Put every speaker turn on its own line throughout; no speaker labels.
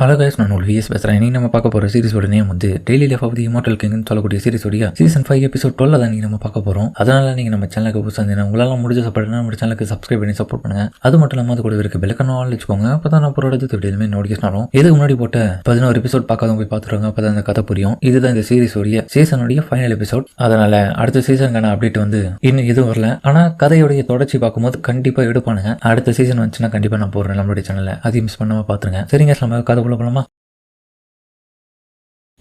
Hello guys, நான் ஒரு vs பேசுகிறேன். இன்னைக்கு நம்ம பார்க்க போகிற சீரிஸோட நேம் வந்து daily life of the immortal கிங்னு சொல்லக்கூடிய சீரிஸோடைய சீசன் 5 எபிசோட் 12 தான் நீங்கள் நம்ம பார்க்க போகிறோம். அதனால நீங்கள் நம்ம சேனலுக்கு புதுசாக இருந்தீங்கன்னா உங்களால் முடிஞ்ச சப்போர்ட்னா நம்ம சேனலுக்கு சப்ஸ்கிரைப் பண்ணி சப்போர்ட் பண்ணுங்க. அது மட்டும் இல்லாமல் அது கூட இருக்க பெல்லைக்கான ஆல் வச்சுக்கோங்க. அப்போ தான் நான் போகிற திடீர்னு நோட்டிஃபிகேஷன் ஆகும். இதுக்கு முன்னாடி போட்ட 11 எபிசோட் பார்க்காதவங்க போய் பார்த்துருவாங்க. அப்போ தான் அந்த கதை புரியும். இதுதான் இந்த சீரிஸோடைய சீசனுடைய ஃபைனல் எபிசோட். அதனால அடுத்த சீசனுக்கான அப்டேட் வந்து இன்னும் எதுவும் வரல. ஆனால் கதையுடைய தொடர்ச்சி பார்க்கும்போது கண்டிப்பாக எடுப்பானுங்க. அடுத்த சீசன் வந்துச்சுன்னா கண்டிப்பாக நான் போடுறேன் நம்மளுடைய சேனலில். அதையும் மிஸ் பண்ணாமல் பார்த்துருங்க. சரிங்க, நம்ம கதை போகலாமா?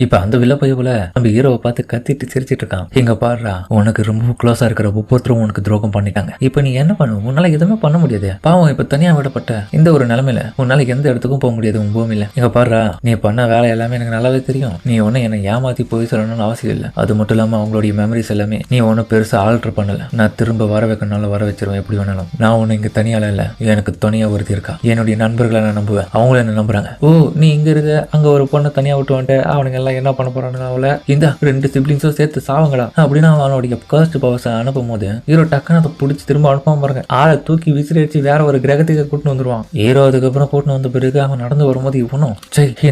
இப்ப அந்த வில்ல பையவுல நம்ம ஹீரோவை பார்த்து கத்திட்டு சிரிச்சிட்டு இருக்கான். எங்க பாடுறா, உனக்கு ரொம்ப க்ளோஸா இருக்கிற ஒவ்வொருத்தரும் உனக்கு துரோகம் பண்ணிட்டாங்க. இப்ப நீ என்ன பண்ணுவ? உன்னால எதுவுமே பண்ண முடியாது. பாவம், இப்ப தனியா விடப்பட்ட இந்த ஒரு நிலைமையில உன்னால எந்த இடத்துக்கும் போக முடியாது உன் பூமியில. எங்க பாடுறா, நீ பண்ண வேலை எல்லாமே எனக்கு நல்லாவே தெரியும். நீ ஒன்னும் என்னை ஏமாத்தி போய் சொல்லணும்னு அவசியம் இல்லை. அது மட்டும் இல்லாம அவங்களுடைய மெமரிஸ் எல்லாமே நீ ஒன்னும் பெருசா ஆல்டர் பண்ணல. நான் திரும்ப வர வைக்கணும்னால வர வச்சிருவேன் எப்படி வேணாலும். நான் ஒண்ணு இங்க தனியால இல்ல, எனக்கு துணையா ஒருத்தி இருக்கா. என்னுடைய நண்பர்களை நான் நம்புவேன், அவங்களும் என்ன நம்புறாங்க. ஓ, நீ இங்க இருக்க அங்க ஒரு பொண்ணை தனியா விட்டு வந்துட்டு அவனுங்க எல்லாம் என்ன பண்ண போறானுங்க? அவளை இந்த 2 சிப்ளிங்ஸும் சேர்த்து சாவங்களா அப்படின்னு அவனுடைய ஃபர்ஸ்ட் பவர்ஸை அனுப்பும் போது ஹீரோ டக்குன்னு அதை பிடிச்சி திரும்ப அனுப்பாம பாருங்க. ஆளை தூக்கி விசிறி அடிச்சு வேற ஒரு கிரகத்துக்கு கூட்டின்னு வந்துருவான். ஹீரோ அதுக்கப்புறம் கூட்டின்னு வந்த பிறகு அவன் நடந்து வரும்போது இவனும்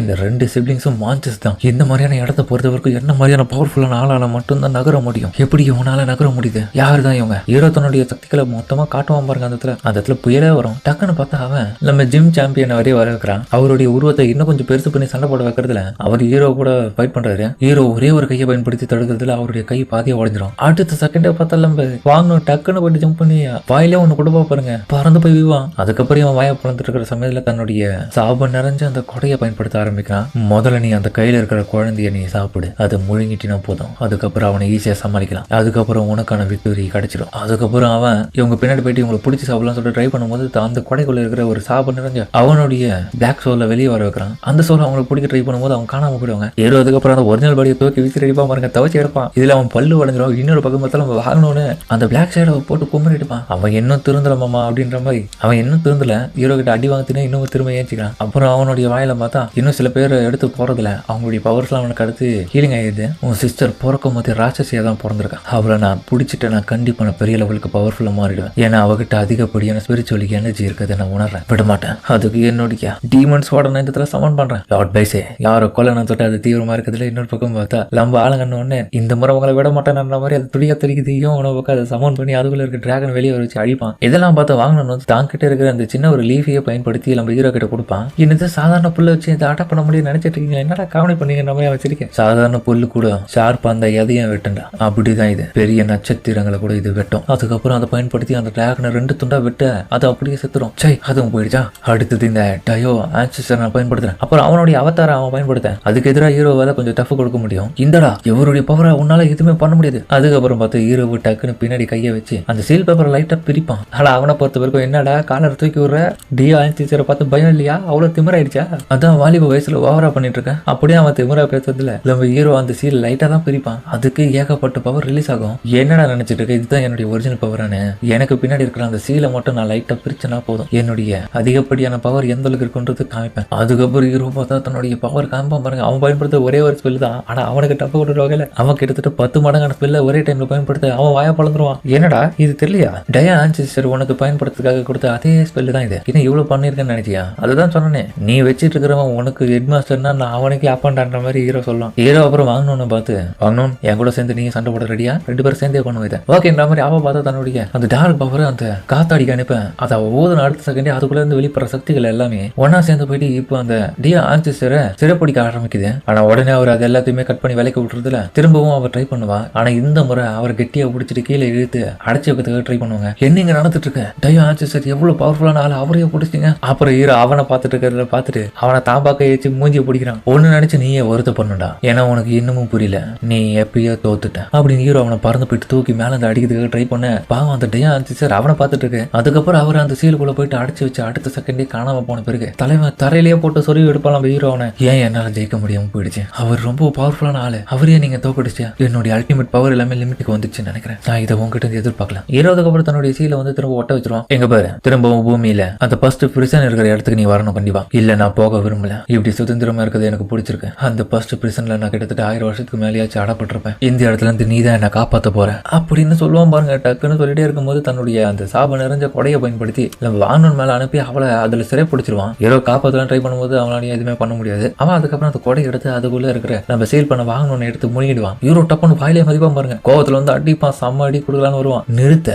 இந்த 2 சிப்ளிங்ஸும் மான்சஸ் தான். இந்த மாதிரியான இடத்தை பொறுத்த வரைக்கும் என்ன மாதிரியான பவர்ஃபுல்லான ஆளால மட்டும்தான் நகர முடியும். எப்படி இவனால நகர முடியுது? யாரு தான் இவங்க? ஹீரோ தன்னுடைய சக்திகளை மொத்தமா காட்டுவான் பாருங்க. அந்த இடத்துல புயலே வரும். டக்குன்னு பார்த்தா அவன் நம்ம ஜிம் சாம்பியன் வரைய வர வைக்கிறான். அவருடைய உருவத்தை இன்னும் கொஞ்சம் பெருசு பண்ணி சண்டை போட வைக்கிறதுல அவர் ஹீரோ கூட ஃபைட் பண்றாரு. ஹீரோ ஒரே ஒரு கையை பயன்படுத்தி தடுக்கிறதுல அவருடைய கை பாதியா உடைஞ்சிடும். அடுத்த செகண்டே பார்த்தாலும் வாங்கணும் டக்குன்னு போயிட்டு ஜம்ப் பண்ணி வாயிலே ஒண்ணு கொடுப்பா பாருங்க, பறந்து போய் விவான். அதுக்கப்புறம் அவன் வாயை பிறந்துட்டு இருக்கிற சமயத்துல தன்னுடைய சாபம் நிறைஞ்ச அந்த கொடையை பயன்படுத்த ஆரம்பிக்கிறான். முதல்ல நீ அந்த கையில இருக்கிற குழந்தைய நீ சாப்பிடு, அது முழுங்கிட்டினா போதும். அதுக்கப்புறம் அவனை ஈஸியா சமாளிக்கலாம். அதுக்கப்புறம் உனக்கான விக்டரி கிடைச்சிடும். அதுக்கப்புறம் அவன் இவங்க பின்னாடி போயிட்டு இவங்களை பிடிச்சி சாப்பிடலாம் சொல்லிட்டு ட்ரை பண்ணும்போது அந்த கொடைக்குள்ள இருக்கிற ஒரு சாபம் நிறைஞ்ச அவனுடைய பிளாக் சோல்ல வெளியே வர வைக்கிறான். அந்த சோல் அவங்களை பிடிக்க ட்ரை பண்ணும்போது அவங்க காணாம போயிடுவாங்க. ஏதோ அதுக்கப்புறம் அந்த ஒரிஜினல் பாடியை தூக்கி விசிறி அடிப்பான் பாருங்க, தவச்சி எடுப்பான். இதுல அவன் பல்லு உடஞ்சிரும். இன்னொரு பக்கம் பார்த்தாலும் அவன் வாங்கணும்னு அந்த பிளாக் சைடை போட்டு கும்மரி எடுப்பான். அவன் இன்னும் திருந்தல மாமா அப்படின்ற மாதிரி. அவன் இன்னும் திருந்தல. ஹீரோ கிட்ட அடி வாங்கினா இன்னும் திரும்ப ஏஞ்சிக்கிறான். அப்புறம் அவனுடைய வாயில பார்த்தா இன்னும் சில பேர் எடுத்து போறதுல அவங்களுடைய பவர்ஸ்லாம் அவனுக்கு அடுத்து ஹீலிங் ஆயிடுது. உன் சிஸ்டர் பிறக்கும் போது ராட்சசியா தான் பிறந்திருக்கான். அவளை நான் பிடிச்சிட்டு நான் கண்டிப்பா நான் பெரிய லெவலுக்கு பவர்ஃபுல்லா மாறிடுவேன். ஏன்னா அவகிட்ட அதிகப்படியான ஸ்பிரிச்சுவல் எனர்ஜி இருக்கிறத நான் உணர்றேன். விட மாட்டேன். அதுக்கு என்னுடைய டீமன்ஸோட நான் இந்த சமன் பண்றேன். லார்ட் பைசே யாரோ கொல்லணும் தொட்டு அது தீவிரமா இருக்கிறதுல இன்னொரு பக்கம் பார்த்தா நம்ம ஆளுங்கன்னு ஒண்ணு இந்த முறை உங்களை விட மாட்டேன்ற மாதிரி அது துடியா தெரிக்குது. உணவு பக்கம் அதை சமன் பண்ணி அதுக்குள்ள இருக்க டிராகன் வெளியே வச்சு அழிப்பான். இதெல்லாம் பார்த்து வாங்கணும் வந்து தான் கிட்ட இருக்கிற அந்த சின்ன ஒரு லீஃபையை பயன்படுத்தி நம்ம ஹீரோ கிட்ட கொடுப்பான். என்னது சாதாரண புல்ல வச்சு இதை அட்டாக் பண்ண முடியும் நினைச்சிட்டு இருக்கீங்க? என்னடா காமெடி பண்ணீங்க மாதிரி வச்சிருக்கேன். சாதாரண புல்லு கூட ஷார்ப்பா அந்த எதையும் வெட்டுண்டா. அப்படிதான் இது பெரிய நட்சத்திரங்களை கூட இது வெட்டும். அதுக்கப்புறம் அதை பயன்படுத்தி அந்த டிராகனை 2 துண்டா வெட்ட அது அப்படியே செத்துரும். அதுவும் போயிடுச்சா. அடுத்தது இந்த டயோ ஆன்சிஸ்டர் நான் பயன்படுத்துறேன். அப்புறம் அவனுடைய அவதாரம் அவன் பயன்படுத்தேன். அதுக்கு எதிராக ஹீரோவால கொஞ்சம் டஃப் கொடுக்க முடியும். இந்தடா இவருடைய பவரை உன்னால எதுவுமே பண்ண முடியாது. அதுக்கப்புறம் பார்த்து ஹீரோ டக்குன்னு பின்னாடி கையை வச்சு அந்த சீல் பேப்பரை லைட்டா பிரிப்பான். ஆனா அவனை பொறுத்த வரைக்கும் என்னடா காலர் தூக்கி விடுற டியோ ஆன்சிஸ்டரை பார்த்து பயம் இல்லையா? அவ்வளவு திமிராயிடுச்சா? அதான் வாலிப வயசுல ஓவரா பண்ணிட்டு இருக்கேன். அப்படியே அவன் திமிரா பேசுறதுல நம்ம ஹீரோ அந்த சீல் லைட்டா தான் பிரிப்பான். அதுக்கு ஏகப்பட்ட பவர் ரிலீஸ் ஆகும். என்னடா நினைச்சிட்டு இருக்க? இதுதான் என்னுடைய ஒரிஜினல் பவரானு. எனக்கு பின்னாடி இருக்கிற அந்த சீலை மட்டும் நான் லைட்டா பிரிச்சனா போதும், என்னுடைய அதிகப்படியான பவர் எந்த அளவுக்கு இருக்குன்றது காமிப்பேன். அதுக்கப்புறம் ஹீரோ பார்த்தா தன்னுடைய பவர் காமிப்பான் பாருங்க. அவன் பயன்படுத்த ஒரே ஒரு ஸ்பெல் தான். ஆனா அவனுக்கு டப்பு கொடுக்குற வகையில அவன் கிட்டத்தட்ட 10 மடங்கான ஸ்பெல்ல ஒரே டைம்ல பயன்படுத்த அவன் வாய பழந்துருவான். என்னடா இது தெரியலையா? டயா ஆன்சிஸ்டர் உனக்கு பயன்படுத்துறதுக்காக கொடுத்த அதே ஸ்பெல் தான் இது. இன்னும் இவ்வளவு பண்ணிருக்கேன்னு நினைச்சியா? அதுதான் சொன்னேன். நீ வச்சிட்டு இருக்கிறவன் உனக்கு ஹெட் மாஸ்டர்னா நான் அவனுக்கு அப்பான்ற மாதிரி ஹீரோ சொல்லலாம். ஹீரோ அப்புறம் வாங்கணும்னு பார்த்து வாங்கணும் என் கூட சேர்ந்து நீங்க சண்டை போட ரெடியா? 2 பேரும் சேர்ந்தே பண்ணுவோம் இதை ஓகேன்ற மாதிரி அவன் பார்த்தா தன்னுடைய அந்த டார்க் பவர் அந்த காத்தாடிக்கு அனுப்பேன். அதை ஓதுன அடுத்த செகண்டே அதுக்குள்ள இருந்து வெளிப்படுற சக்திகள் எல்லாமே ஒன்னா சேர்ந்து போயிட்டு இப்போ அந்த டியா ஆன்சிஸ்டரை சிறப்பிடிக்க ஆரம்பிக்குது. ஆனா உடனே அவர் அது எல்லாத்தையுமே கட் பண்ணி விலைக்கு விட்டுறதுல திரும்பவும் அவர் ட்ரை பண்ணுவா. ஆனா இந்த முறை அவர் கெட்டியா பிடிச்சிட்டு கீழே இழுத்து அடைச்சி வைக்கிறதுக்காக ட்ரை பண்ணுவாங்க. என்னங்க நடந்துட்டு இருக்கு? டயோ ஆன்சிஸ்டர் எவ்வளவு பவர்ஃபுல்லான ஆள், அவரையே பிடிச்சிங்க. அப்புறம் ஹீரோ அவனை பார்த்துட்டு இருக்கிறத பார்த்துட்டு அவனை தாம்பாக்க வச்சு மூஞ்சியை பிடிக்கிறான். ஒண்ணு நினைச்சு நீயே வருத்த பண்ணுடா, ஏன்னா உனக்கு இன்னமும் புரியல, நீ எப்பயோ தோத்துட்ட அப்படின்னு ஹீரோ அவனை பறந்து போயிட்டு தூக்கி மேல இருந்து அடிக்கிறதுக்காக ட்ரை பண்ண பாவம் அந்த டயோ ஆன்சிஸ்டர் அவனை பார்த்துட்டு இருக்கு. அதுக்கப்புறம் அவர் அந்த சீலுக்குள்ள போயிட்டு அடைச்சு வச்சு அடுத்த செகண்டே காணாம போன பிறகு தலைவன் தரையிலேயே போட்டு சொல்லி எடுப்பான் நம்ம ஹீரோ. அவனை ஏன் என்னால ஜெயிக்க முடியாம போயிடுச்சு, வந்துச்சு. அவர் ரொம்ப பவர்ஃபுல்லான ஆளு, அவரையே நீங்க தோக்கடிச்சு என்னுடைய அல்டிமேட் பவர் எல்லாமே லிமிட்டுக்கு வந்துச்சுன்னு நினைக்கிறேன். நான் இதை உங்ககிட்ட இருந்து எதிர்பார்க்கலாம். இருபதுக்கு அப்புறம் தன்னுடைய சீலை வந்து திரும்ப ஒட்ட வச்சிருவான். எங்க பாரு திரும்பவும் பூமியில அந்த ஃபர்ஸ்ட் பிரிசன் இருக்கிற இடத்துக்கு நீ வரணும் கண்டிப்பா. இல்ல நான் போக விரும்பல. இப்படி சுதந்திரமா இருக்கிறது எனக்கு பிடிச்சிருக்கு. அந்த ஃபர்ஸ்ட் பிரிசன்ல நான் கிட்டத்தட்ட 1000 வருஷத்துக்கு மேலேயாச்சும் அடப்பட்டிருப்பேன். இந்த இடத்துல இருந்து நீ தான் என்ன காப்பாத்த போற அப்படின்னு சொல்லுவான் பாருங்க. டக்குன்னு சொல்லிட்டே இருக்கும்போது தன்னுடைய அந்த சாப நிறைஞ்ச கொடையை பயன்படுத்தி வானன் மேல அனுப்பி அவளை அதுல சிறை பிடிச்சிருவான். ஹீரோ காப்பாத்தலாம் ட்ரை பண்ணும்போது அவனால எதுவுமே பண்ண முடியாது. அவன் அதுக்கப்புறம் அந்த கொடை எடுத்து அதுக்குள்ள இருக்கிற நம்ம சீல் பண்ண வாங்கணும்னு எடுத்து முழுகிடுவான். ஹீரோ டப்புன்னு வாயிலே மதிப்பா பாருங்க. கோவத்துல வந்து அடிப்பான், செம்ம அடி கொடுக்கலான்னு வருவான். நிறுத்த,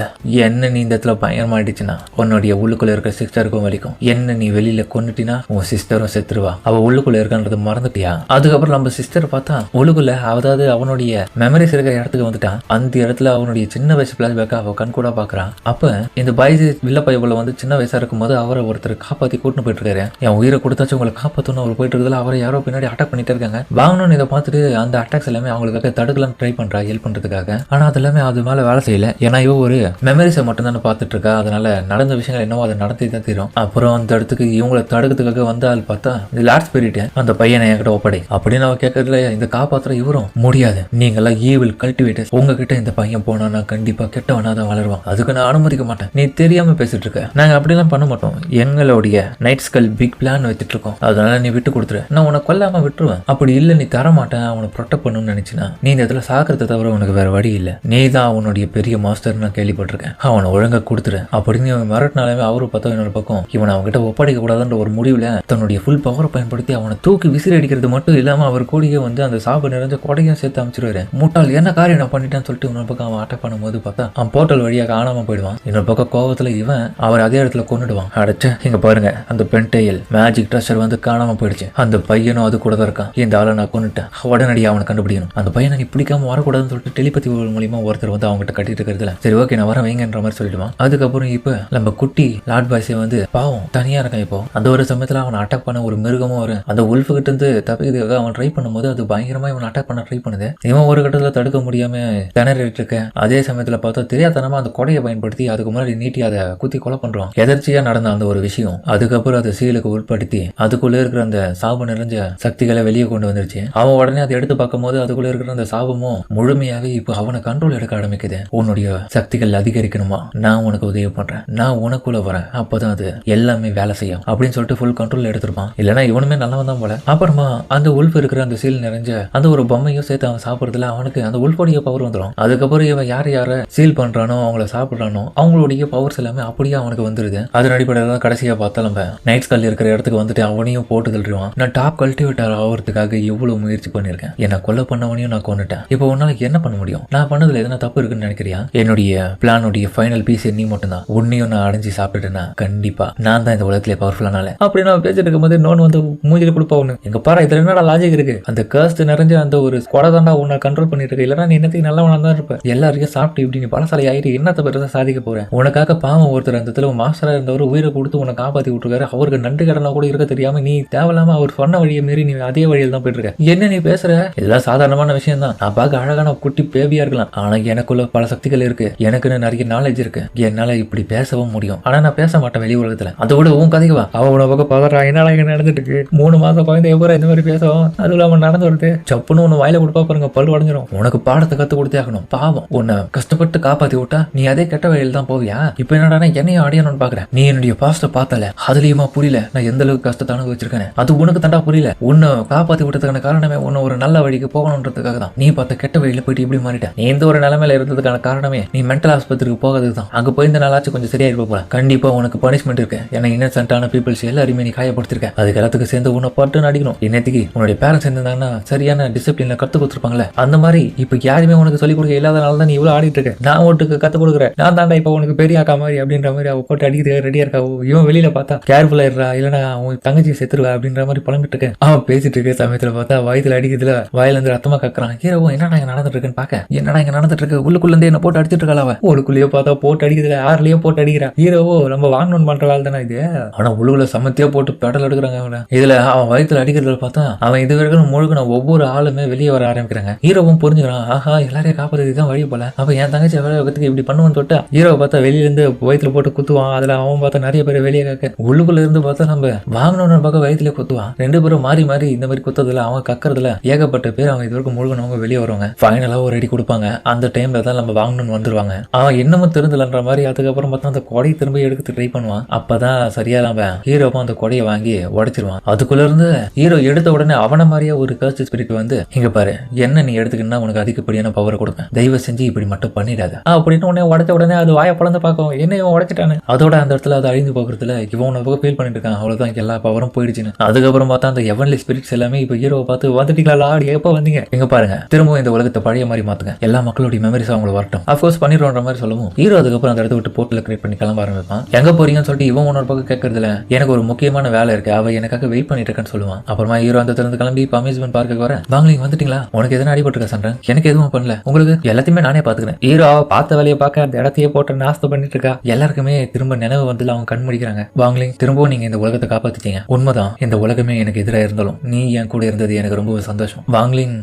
என்ன நீ இந்த இடத்துல பயங்கரமா அடிச்சுனா உன்னுடைய உள்ளுக்குள்ள இருக்கிற சிஸ்டருக்கும் வலிக்கும். என்ன நீ வெளியில கொண்டுட்டினா உன் சிஸ்டரும் செத்துருவா. அவ உள்ளுக்குள்ள இருக்கான்றது மறந்துட்டியா? அதுக்கப்புறம் நம்ம சிஸ்டர் பார்த்தா உள்ளுக்குள்ள அதாவது அவனுடைய மெமரிஸ் இருக்கிற இடத்துக்கு வந்துட்டான். அந்த இடத்துல அவனுடைய சின்ன வயசு பிளாஷ்பேக்கா அவ கண் கூட பாக்குறான். அப்ப இந்த பாய்ஸ் வில்ல பையபுல வந்து சின்ன வயசா இருக்கும் போது அவரை ஒருத்தர் காப்பாத்தி கூட்டு போயிட்டு இருக்காரு. என் உயிரை கொடுத்தாச்சு உங்களை காப்பாத்தணும் அவர் போயிட்டு இருக்கிறதுல அவரை யாரோ பின்னாடி அட்டாக் பண்ணிட்டு இருக்காங்க. வாங்கணும்னு இதை பார்த்துட்டு அந்த அட்டாக்ஸ் எல்லாமே அவங்களுக்காக தடுக்கலாம் ட்ரை பண்றா ஹெல்ப் பண்றதுக்காக. ஆனா அது எல்லாமே அது மேல வேலை செய்யல. ஏன்னா இவ ஒரு மெமரிஸை மட்டும் தானே பார்த்துட்டு இருக்கா. அதனால நடந்த விஷயங்கள் என்னவோ அதை நடத்தி தான் தீரும். அப்புறம் அந்த இடத்துக்கு இவங்களை தடுக்கிறதுக்காக வந்து ஆள் பார்த்தா இந்த லார்ட் ஸ்பிரிட் அந்த பையனை என்கிட்ட ஒப்படை அப்படின்னு அவ கேட்கறதுல இந்த காப்பாத்துற இவரும் முடியாது. நீங்கெல்லாம் ஈவில் கல்டிவேட்டர்ஸ், உங்ககிட்ட இந்த பையன் போனா நான் கண்டிப்பா கெட்டவனா தான் வளருவான். அதுக்கு நான் அனுமதிக்க மாட்டேன். நீ தெரியாம பேசிட்டு இருக்க. நாங்க அப்படிலாம் பண்ண மாட்டோம். எங்களுடைய நைட் ஸ்கல் பிக் பிளான் வச்சுட்டு இருக்கோம். அதனால நீ விட்டு கொடுத்துரு. நான் உன்னை கொல்லாம விட்டுருவேன். அப்படி இல்ல நீ தர மாட்டேன் அவனை ப்ரொடெக்ட் பண்ணணும்னு நினைச்சினா நீ இந்த இடத்துல சாக்கிறத தவிர உனக்கு வேற வழி இல்ல. நீ தான் அவனுடைய பெரிய மாஸ்டர் நான் கேள்விப்பட்டிருக்கேன். அவனை ஒழுங்கா கொடுத்துரு அப்படின்னு மிரட்டினாலுமே அவரு பார்த்தா இன்னொரு பக்கம் இவனை அவங்ககிட்ட ஒப்படைக்க கூடாதுன்ற ஒரு முடிவுல தன்னுடைய ஃபுல் பவரை பயன்படுத்தி அவனை தூக்கி விசிறி அடிக்கிறது மட்டும் இல்லாம அவர் கூடிய வந்து அந்த சாப நிறைஞ்ச கொடையும் சேர்த்து அமைச்சிருவாரு. முட்டாள் என்ன காரியம் நான் பண்ணிட்டேன்னு சொல்லிட்டு இன்னொரு பக்கம் அவன் அட்டாக் பண்ணும்போது பார்த்தா அவன் போர்ட்டல் வழியாக காணாம போயிடுவான். இன்னொரு பக்கம் கோவத்துல இவன் அவர் அதே இடத்துல கொண்டுடுவான். அடைச்ச இங்க பாருங்க அந்த பென்டெயில் மேஜிக் ட்ரெஷர் வந்து காணாம போயிடுச்சு. அந்த பையனும் அது கூட தான் இருக்கான். இந்த ஆளை நான் கொண்டுட்டேன். உடனடியாக அவனை கண்டுபிடிக்கணும். அந்த பையனை நீ பிடிக்காம வரக்கூடாதுன்னு சொல்லிட்டு டெலிபதி மூலியமா ஒருத்தர் வந்து அவங்ககிட்ட கட்டிட்டு இருக்கிறதுல சரி ஓகே நான் வர வைங்கன்ற மாதிரி சொல்லிடுவான். அதுக்கப்புறம் இப்ப நம்ம குட்டி லார்ட் பாய்ஸே வந்து பாவம் தனியா இருக்கான். இப்போ அந்த ஒரு சமயத்துல அவனை அட்டாக் பண்ண ஒரு மிருகமும் வரும். அந்த உல்ஃபு கிட்ட இருந்து தப்பிக்கிறதுக்காக அவன் ட்ரை பண்ணும்போது அது பயங்கரமா இவன் அட்டாக் பண்ண ட்ரை பண்ணுது. இவன் ஒரு கட்டத்துல தடுக்க முடியாம திணறிட்டு இருக்க. அதே சமயத்துல பார்த்தா தெரியாதனமா அந்த கொடையை பயன்படுத்தி அதுக்கு முன்னாடி நீட்டி அதை குத்தி கொலை பண்றான். எதர்ச்சியா நடந்த அந்த ஒரு விஷயம் அதுக்கப்புறம் அதை சீலுக்கு உட்படுத்தி அதுக்குள்ள இருக்கிற அந்த சாபம் நிறைஞ்ச சக்திகளை வெளியே கொண்டு வந்துருச்சு. அவன் உடனே அதை எடுத்து பார்க்கும்போது அதுக்குள்ள இருக்கிற அந்த சாபமும் முழுமையாவே இப்போ அவனை கண்ட்ரோல் எடுக்க ஆரம்பிக்குது. உன்னுடைய சக்திகள் அதிகரிக்கணுமா, நான் உனக்கு உதவி பண்றேன், நான் உனக்குள்ள வரேன், அப்பதான் அது எல்லாமே வேலை செய்யும் அப்படின்னு சொல்லிட்டு ஃபுல் கண்ட்ரோல் எடுத்திருப்பான். இல்லைன்னா இவனுமே நல்லவன் தான் போல. அப்புறமா அந்த உல்ஃப் இருக்கிற அந்த சீல் நிறைஞ்ச அந்த ஒரு பொம்மையும் சேர்த்து அவன் சாப்பிடுறதுல அவனுக்கு அந்த உல்ஃபோடைய பவர் வந்துடும். அதுக்கப்புறம் இவன் யார் யார சீல் பண்றானோ அவங்கள சாப்பிடுறானோ அவங்களுடைய பவர்ஸ் எல்லாமே அப்படியே அவனுக்கு வந்துருது. அதன் அடிப்படையில் கடைசியா பார்த்தா நம்ம நைட் ஸ்கல் இருக்கிற இடத்துக்கு வந்துட்டு அவனையும் போட்டு தள்ளிடுவான். நான் டாப் கல்டிவேட்டர் ஆகிறதுக்காக எவ்வளவு முயற்சி பண்ணிருக்கேன். என்ன கொலை பண்ணவனையும் நான் கொண்டுட்டேன். இப்போ உன்னால என்ன பண்ண முடியும்? நான் பண்ணதுல எதனா தப்பு இருக்குன்னு நினைக்கிறியா? என்னுடைய பிளானுடைய ஃபைனல் பீஸ் நீ மட்டும் தான். உன்னையும் நான் அடைஞ்சு சாப்பிட்டுட்டேன்னா கண்டிப்பா நான் தான் இந்த உலகத்திலே பவர்ஃபுல்லானால அப்படி நான் பேசிட்டு இருக்கும்போது நோன் வந்து மூஞ்சில கொடுப்பா ஒண்ணு. எங்க பாரு இதுல என்னடா லாஜிக் இருக்கு? அந்த கர்ஸ்ட் நிறைஞ்ச அந்த ஒரு ஸ்குவாட தாண்டா உன்னை கண்ட்ரோல் பண்ணிட்டு இருக்கு. இல்லைன்னா நீ என்னத்துக்கு நல்லவனா தான் இருப்ப. எல்லாரையும் சாப்பிட்டு இப்படி நீ பலசாலை ஆயிட்டு என்னத்தை பெருசா சாதிக்க போறேன்? உனக்காக பாவம் ஒருத்தர் அந்த இடத்துல மாஸ்டரா இருந்தவர் உயிரை கொடுத்து உன்னை காப்பாத்தி விட்டுருக்காரு. அவருக்கு நன்றி கடனா கூட இருக்க தெரியாம நீ தேவையில்லாம அவர் சொன்ன வழியை மீறி நீ அதே வழியில் தான் போயிட்டு இருக்க. என்ன நீ பேசுற? இதெல்லாம் சாதாரணமான விஷயம் தான். நான் பார்க்க அழகான குட்டி பேபியா இருக்கலாம். ஆனா எனக்குள்ள பல சக்திகள் இருக்கு. எனக்குன்னு நிறைய நாலேஜ் இருக்கு. என்னால இப்படி பேசவும் முடியும். ஆனா நான் பேச மாட்டேன் வெளி உலகத்துல. அதை விட உன் கதைக்கு வா. அவன் பக்கம் பதறா என்னடா இங்க நடந்துட்டு இருக்கு? 3 மாசம் குழந்தை எப்பறம் இந்த மாதிரி பேசுவோம். அதுல அவன் நடந்து வருது சப்புன்னு ஒண்ணு வாயில கொடுப்பா பாருங்க பல்லு உடஞ்சிரும். உனக்கு பாடத்தை கத்து கொடுத்தே ஆகணும். பாவம் உன்னை கஷ்டப்பட்டு காப்பாத்தி விட்டா நீ அதே கெட்ட வழியில் தான் போவியா? இப்ப என்னடா என்னையும் அடையணும்னு பாக்குறேன். நீ என்னுடைய பாஸ்ட பார்த்தல அதுலயுமா புரியல நான் எந்த அளவுக்கு கஷ்டத்தை அனுபவிச்சிருக்கேன். அது உனக்கு தண்டா புரியல. உன்னை காப்பாத்தி விட்டதுக்கான காரணமே உன்னை ஒரு நல்ல வழிக்கு போகணுன்றதுக்காக தான். நீ பார்த்த கெட்ட வழியில போயிட்டு இப்படி மாறிட்ட. நீ எந்த ஒரு நிலைமையில இருந்ததுக்கான காரணமே நீ மென்டல் ஆஸ்பத்திரிக்கு போகிறதுதான். அங்க போயிருந்த நாளாச்சும் கொஞ்சம் சரியா இருப்ப போல. கண்டிப்பா உனக்கு பனிஷ்மெண்ட் இருக்கு. ஏன்னா இன்னசென்ட்டான பீப்புள்ஸ் எல்லாருமே நீ காயப்படுத்திருக்க. அதுக்கு எல்லாத்துக்கு சேர்ந்து உன்னை பட்டு அடிக்கணும். இன்னத்துக்கு உன்னுடைய பேரண்ட்ஸ் இருந்தாங்கன்னா சரியான டிசிப்ளின்ல கத்து கொடுத்துருப்பாங்களே. அந்த மாதிரி இப்ப யாருமே உனக்கு சொல்லிக் கொடுக்க இல்லாதனால தான் நீ இவ்வளவு ஆடிட்டு இருக்க. நான் ஓட்டுக்கு கத்து கொடுக்குறேன். நான் தாண்டா இப்ப உனக்கு பெரிய அக்கா மாதிரி அப்படின்ற மாதிரி அவ போட்டு அடிக்கிறது ரெடியா இருக்கா. இவன் வெளியில பார்த்தா கேர்ஃபுல்லா இருறா இல்லைன்னா உன் தங்கச்சி செத்துருவா அப்படின்ற மாதிரி புலம்பிட்டு இருக்கேன். அவன் பேசிட்டு இருக்க சமயத்துல பார்த்தா வயதுல அடிக்கிறதுல வாயில இருந்து ரத்தமா கக்குறான். ஹீரோவும் என்னடா இங்க நடந்துட்டு இருக்குன்னு பாக்க என்னடா இங்க நடந்துட்டு இருக்கு? உள்ளுக்குள்ள இருந்து என்ன போட்டு அடிச்சிட்டு இருக்காளா? அவன் உள்ளுக்குள்ளேயே பார்த்தா போட்டு அடிக்கிறதுல 6லயே போட்டு அடிக்கிறான். ஹீரோவோ நம்ம வாங்கணும்னு பண்ற வேலை தானே இது. ஆனா உள்ளுக்குள்ள சமத்தியா போட்டு பெடல் எடுக்கிறாங்க. அவனை இதுல அவன் வயிற்றுல அடிக்கிறதுல பார்த்தா அவன் இது வரைக்கும் முழுக்கின ஒவ்வொரு ஆளுமே வெளியே வர ஆரம்பிக்கிறாங்க. ஹீரோவும் புரிஞ்சுக்கிறான். ஆஹா எல்லாரையும் காப்பாத்துதான் வழி போல. அப்ப என் தங்கச்சி வேலை வைக்கிறதுக்கு இப்படி பண்ணுவான்னு தொட்டா ஹீரோவை பார்த்தா வெளியில இருந்து வயிற்றுல போட்டு குத்துவான். அதுல அவன் பார்த்தா நிறைய பேர் வெளியே காக்க உள்ளுக்குள்ள இருந்து பார்த்தா நம்ம வாங்கணும்னு பக்கம் வயிற்றுல குத்துவான். 2 பேரும் மாறி மாறி இந்த மாதிரி குத்ததுல கத்துறதுல அவங்க கக்கறதுல ஏகப்பட்ட பேர் அவங்க இது வரைக்கும் முழுகனவங்க வெளியே வருவாங்க. ஃபைனலா ஒரு அடி கொடுப்பாங்க. அந்த டைம்ல தான் நம்ம வாங்கணும்னு வந்துருவாங்க. அவன் இன்னமும் திருந்தலன்ற மாதிரி அதுக்கப்புறம் பார்த்தா அந்த கொடையை திரும்ப எடுத்து ட்ரை பண்ணுவான். அப்பதான் சரியா நம்ம ஹீரோவும் அந்த கொடையை வாங்கி உடைச்சிருவான். அதுக்குள்ள இருந்து ஹீரோ எடுத்த உடனே அவன மாதிரியே ஒரு கர்ஸ் ஸ்பிரிட் வந்து இங்க பாரு என்ன நீ எடுத்துக்கிட்டா உனக்கு அதிகப்படியான பவர் கொடுப்பேன், தயவு செஞ்சு இப்படி மட்டும் பண்ணிடாத அப்படின்னு உடனே உடைச்ச உடனே அது வாய பழந்து பார்க்கும் என்ன இவன் உடைச்சிட்டானு. அதோட அந்த இடத்துல அது அழிந்து போகிறதுல இவன் உன பக்கம் ஃபீல் பண்ணிட்டு இருக்கான். அவ்வளவுதான் எல்லா பவரும் போயிடுச்சுன்னு. அதுக்கப்புறம் பார்த்தா அந்த எவன்லி ஸ்பிரிட்ஸ் எல்லாமே இப்ப ஹீரோவை பார்த்து வந்துட்டீங்களா எப்ப வந்தீங்க எங்க பாருங்க திரும்பவும் இந்த உலகத்தை பழைய மாதிரி மாத்துங்க, எல்லா மக்களுடைய மெமரிஸ் அவங்களுக்கு வரட்டும் அஃப்கோர்ஸ் பண்ணிடுவோன்ற மாதிரி சொல்லவும் ஹீரோ அதுக்கப்புறம் அந்த இடத்த விட்டு போர்ட்டல கிரியேட் பண்ணி கிளம்ப ஆரம்பிப்பான். எங்க போறீங்கன்னு சொல்லிட்டு இவன் உன்னொரு பக்கம் கேட்கறதுல எனக்கு ஒரு முக்கியமான வேலை இருக்கு, அவ எனக்காக வெயிட் பண்ணிட்டு இருக்கேன்னு சொல்லுவான். அப்புறமா ஹீரோ அந்த திறந்து கிளம்பி இப்ப அம்யூஸ்மெண்ட் பார்க்க வர வாங்கலிங் வந்துட்டீங்களா, உனக்கு எதனா அடிபட்டு சண்டன், எனக்கு எதுவும் பண்ணல, உங்களுக்கு எல்லாத்தையுமே நானே பாத்துக்கிறேன். ஹீரோ பார்த்த வேலையை பார்க்க அந்த இடத்தையே போட்டு நாஸ்தம் பண்ணிட்டு இருக்கா. எல்லாருக்குமே திரும்ப நினைவு வந்து அவங்க கண் முடிக்கிறாங்க. வாங்கலிங் திரும்பவும் நீங்க இந்த உலகத்தை காப்பாத்திட்டீங்க, உண்மைதான் இந்த உலகமே எனக்கு எதிராக இருந்தாலும் நீ என் கூட இருந்தது எனக்கு ரொம்ப சந்தோஷம். வாங்கலிங்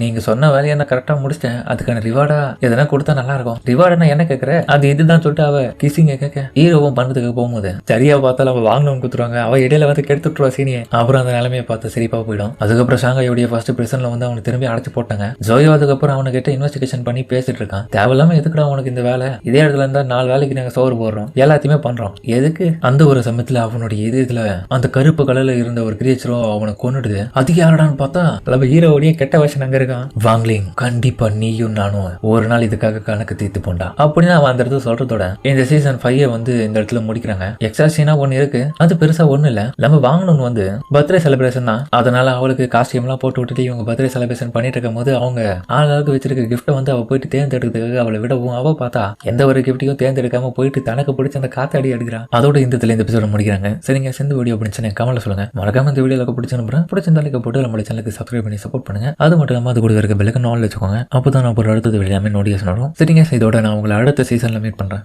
நீங்க சொன்ன வேலையை நான் கரெக்டா முடிச்சிட்டேன், அதுக்கான ரிவார்டா எதனா கொடுத்தா நல்லா இருக்கும். ரிவார்டு நான் என்ன கேட்கறேன் அது இதுதான் சொல்லிட்டு அவ கிசிங்க கேட்க ஹீரோவும் பண்ணதுக்கு போகும்போது சரியா பார்த்தாலும் அவ வாங்கணும்னு கொடுத்துருவாங்க. அவ இடையில வந்து கெடுத்துட்டுருவா சீனியை. அப்புறம் அந்த நிலைமையை பார்த்து சிரிப்பா போயிடும். அதுக்கப்புறம் ஷாங்காயோடைய ஃபர்ஸ்ட் பிரசன்ல வந்து அவனுக்கு திரும்பி அடைச்சு போட்டாங்க. ஜோயோ அதுக்கப்புறம் அவனை கிட்ட இன்வெஸ்டிகேஷன் பண்ணி பேசிட்டு இருக்கான். தேவையில்லாம எதுக்குடா உனக்கு இந்த வேலை, இதே இடத்துல இருந்தா 4 வேலைக்கு நாங்க சோறு போடுறோம் எல்லாத்தையுமே பண்றோம் எதுக்கு. அந்த ஒரு சமயத்துல அவனுடைய இதுல அந்த கருப்பு கலர்ல இருந்த ஒரு கிரியேச்சரும் அவனை கொன்னுடுது. அது யாரடான்னு பார்த்தா நம்ம ஹீரோடைய கெட்ட வருஷன் அங்க இருக்கான். வாங்கலிங் கண்டிப்பா நீயும் நானும் ஒரு நாள் இதுக்காக கணக்கு தீர்த்து போண்டா அப்படின்னு அவன் அந்த இடத்துல சொல்றதோட இந்த சீசன் 5 வந்து இந்த இடத்துல முடிக்கிறாங்க. எக்ஸ்ட்ரா சீனா ஒண்ணு இருக்கு, அது பெருசா ஒண்ணு இல்ல. நம்ம வாங்கணும்னு வந்து பர்த்டே செலிப்ரேஷன் தான். அதனால அவளுக்கு காஸ்டியூம் எல்லாம் போட்டு விட்டுட்டு இவங்க பர்த்டே செலிப்ரேஷன் பண்ணிட்டு இருக்கும் போது அவங்க ஆளாளுக்கு வச்சிருக்க கிஃப்ட்டை வந்து அவ போயிட்டு தேர்ந்தெடுக்கிறதுக்காக அவளை விடவும் அவ பார்த்தா எந்த ஒரு கிஃப்ட்டையும் தேர்ந்தெடுக்காம போயிட்டு தனக்கு பிடிச்ச அந்த காத்தாடி அடிக்கிறான். அதோட இந்த எபிசோட முடிக்கிறாங்க. சரிங்க, இந்த வீடியோ பிடிச்சுன்னு கமெண்ட்ல சொல்லுங்க. மறக்காம இந்த வீடியோக்கு பிடிச்சிருந்தா போட்டு நம்ம சேனலுக்கு சப்ஸ்கிரைப் பண்ணி சப்போர்ட் பண்ணுங்க. அது மட்டும் இல்லாம அது கூட இருக்க பெல்லுக்கு நாள் வச்சுக்கோங்க. அப்பதான் நான் ஒரு அடுத்தது வெளியாமே நோட்டிஃபிகேஷன் வரும். சரிங்க, இதோட நான் உங்களை அடுத்த சீசன்ல மீட் பண்றேன்.